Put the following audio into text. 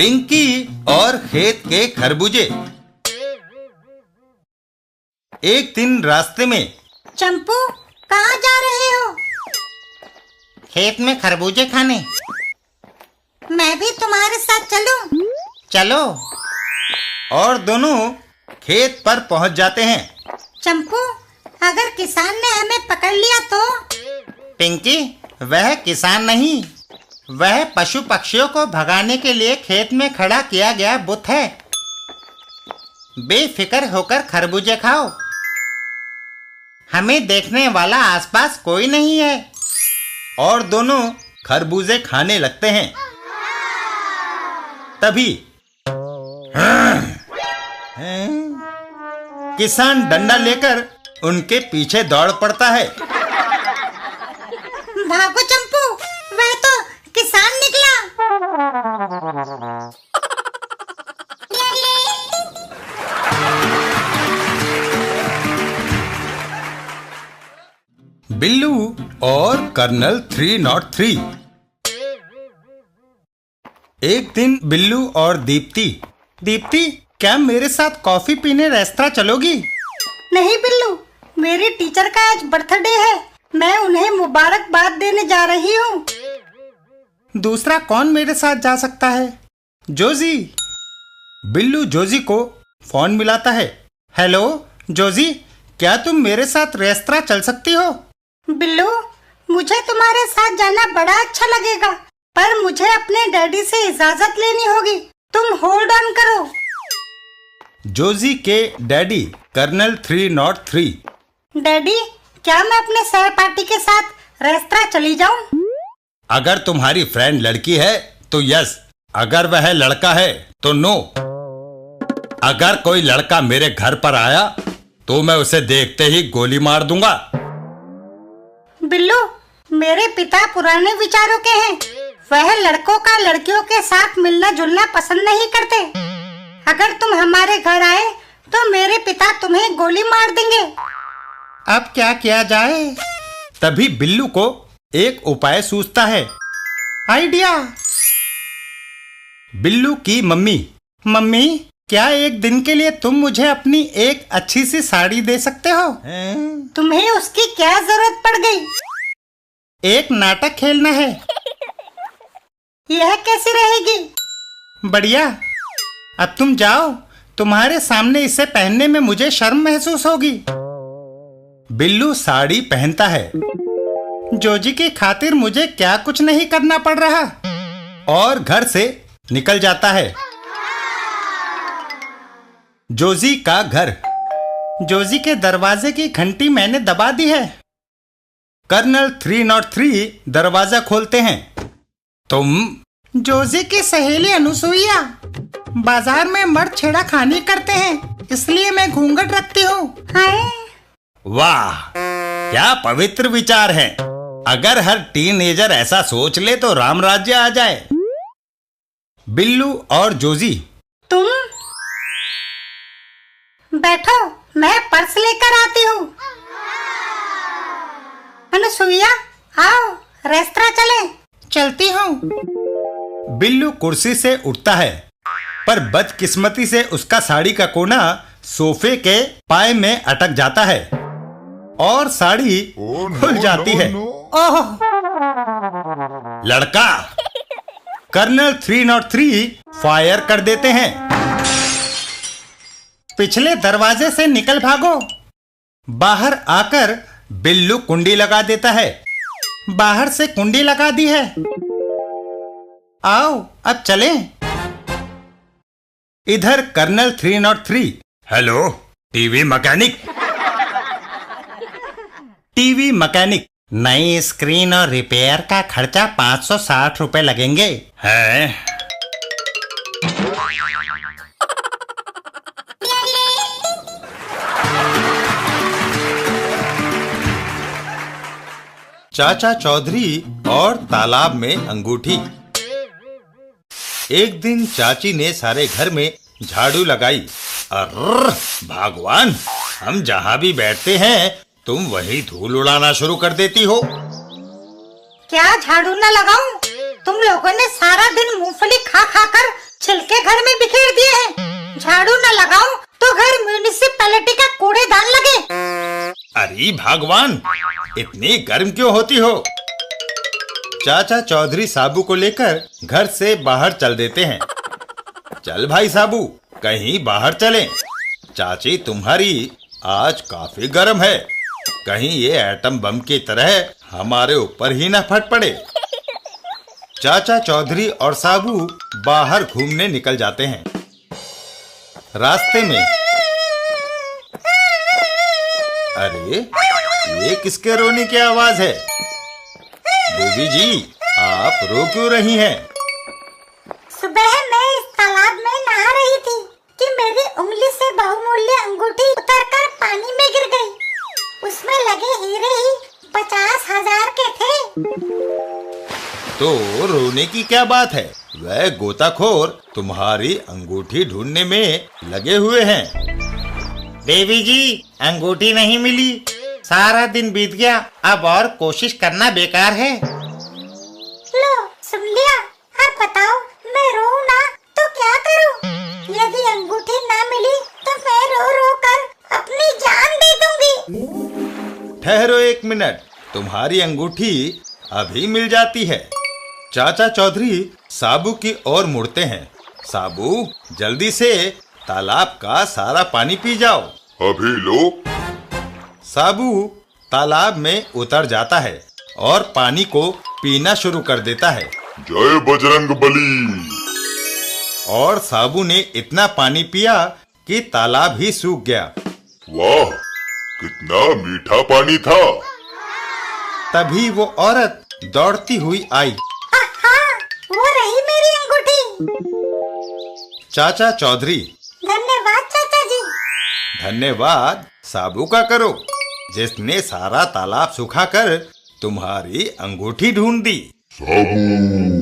पिंकी और खेत के खरबूजे। एक दिन रास्ते में। चंपू, कहाँ जा रहे हो? खेत में खरबूजे खाने। मैं भी तुम्हारे साथ चलूं? चलो। और दोनों खेत पर पहुंच जाते हैं। चंपू, अगर किसान ने हमें पकड़ लिया तो? पिंकी, वह किसान नहीं, वह पशु पक्षियों को भगाने के लिए खेत में खड़ा किया गया बुत है। बेफिक्र होकर खरबूजे खाओ, हमें देखने वाला आसपास कोई नहीं है। और दोनों खरबूजे खाने लगते हैं। तभी किसान डंडा लेकर उनके पीछे दौड़ पड़ता है। भागो चंपू, वह तो किसान निकला। बिल्लू और कर्नल 303। एक दिन बिल्लू और दीप्ति, क्या मेरे साथ कॉफी पीने रेस्तरां चलोगी? नहीं बिल्लू, मेरी टीचर का आज बर्थडे है, मैं उन्हें मुबारकबाद देने जा रही हूँ। दूसरा कौन मेरे साथ जा सकता है? जोजी। बिल्लू जोजी को फोन मिलाता है। हेलो जोजी, क्या तुम मेरे साथ रेस्तरां चल सकती हो? बिल्लू, मुझे तुम्हारे साथ जाना बड़ा अच्छा लगेगा, पर मुझे अपने डैडी से इजाजत लेनी होगी। तुम होल्ड ऑन करो। जोजी के डैडी कर्नल 303। डैडी, क्या मैं अपने सहपाठी के साथ रेस्तरां चली जाऊं? अगर तुम्हारी फ्रेंड लड़की है तो यस, अगर वह लड़का है तो नो। अगर कोई लड़का मेरे घर पर आया तो मैं उसे देखते ही गोली मार दूंगा। बिल्लू, मेरे पिता पुराने विचारों के हैं, वह लड़कों का लड़कियों के साथ मिलना जुलना पसंद नहीं करते। अगर तुम हमारे घर आए तो मेरे पिता तुम्हें गोली मार देंगे। अब क्या किया जाए? तभी बिल्लू को एक उपाय सूझता है। आइडिया। बिल्लू की मम्मी, क्या एक दिन के लिए तुम मुझे अपनी एक अच्छी सी साड़ी दे सकते हो? तुम्हें उसकी क्या जरूरत पड़ गई? एक नाटक खेलना है। यह कैसी रहेगी? बढ़िया। अब तुम जाओ, तुम्हारे सामने इसे पहनने में मुझे शर्म महसूस होगी। बिल्लू साड़ी पहनता है। जोजी की खातिर मुझे क्या कुछ नहीं करना पड़ रहा, और घर से निकल जाता है। जोजी का घर। जोजी के दरवाजे की घंटी मैंने दबा दी है। कर्नल 303 दरवाजा खोलते हैं। तुम? जोजी की सहेली अनुसुईया, बाजार में मर्द छेड़खानी करते हैं, इसलिए मैं घूंघट रखती हूँ। वाह, क्या पवित्र विचार है। अगर हर टीनेजर ऐसा सोच ले तो राम राज्य आ जाए। बिल्लू और जोजी। तुम बैठो, मैं पर्स लेकर आती हूँ। अनुसुईया, आओ रेस्तरां चलें। चलती हूँ। बिल्लू कुर्सी से उठता है, पर बदकिस्मती से उसका साड़ी का कोना सोफे के पाए में अटक जाता है और साड़ी खुल जाती है। ओह! लड़का! कर्नल 303 फायर कर देते हैं। पिछले दरवाजे से निकल भागो। बाहर आकर बिल्लू कुंडी लगा देता है। बाहर से कुंडी लगा दी है। आओ अब चलें। इधर कर्नल 303। हेलो टीवी मैकेनिक, नई स्क्रीन और रिपेयर का खर्चा 560 रुपए लगेंगे। है? चाचा चौधरी और तालाब में अंगूठी। एक दिन चाची ने सारे घर में झाड़ू लगाई। अर्र भगवान, हम जहाँ भी बैठते हैं तुम वही धूल उड़ाना शुरू कर देती हो। क्या झाड़ू न लगाऊं? तुम लोगों ने सारा दिन मूंगफली खा खा कर छिलके घर में बिखेर दिए हैं। झाड़ू न लगाऊं तो घर म्यूनिसिपैलिटी का कूड़ेदान लगे। अरे भगवान, इतनी गर्म क्यों होती हो? चाचा चौधरी साबू को लेकर घर से बाहर चल देते हैं। चल भाई साबू, कहीं बाहर चलें। चाची तुम्हारी आज काफी गर्म है, कहीं ये एटम बम की तरह हमारे ऊपर ही ना फट पड़े। चाचा चौधरी और साबू बाहर घूमने निकल जाते हैं। रास्ते में अरे, ये किसके रोने की आवाज है? देवी जी, आप रो क्यों रही हैं? सुबह मैं इस तालाब में नहा रही थी कि मेरी उंगली से बहुमूल्य अंगूठी उतरकर पानी में गिर गई। उसमें लगे हीरे ही 50,000 के थे। तो रोने की क्या बात है? वह गोताखोर तुम्हारी अंगूठी ढूंढने में लगे हुए हैं। देवी जी, अंगूठी नहीं मिली, सारा दिन बीत गया, अब और कोशिश करना बेकार है। लो सुन लिया। अब बताओ, मैं रोऊं ना तो क्या करूं? यदि अंगूठी ना मिली तो मैं रो रो कर अपनी जान दे दूंगी। ठहरो एक मिनट, तुम्हारी अंगूठी अभी मिल जाती है। चाचा चौधरी साबू की ओर मुड़ते हैं। साबू, जल्दी से तालाब का सारा पानी पी जाओ। अभी लो। साबू तालाब में उतर जाता है और पानी को पीना शुरू कर देता है। जय बजरंग बली। और साबू ने इतना पानी पिया कि तालाब ही सूख गया। वाह, कितना मीठा पानी था। तभी वो औरत दौड़ती हुई आई। वो रही मेरी अंगूठी। चाचा चौधरी, धन्यवाद चाचा जी। धन्यवाद साबू का करो, जिसने सारा तालाब सुखाकर तुम्हारी अंगूठी ढूंढ दी। साबू।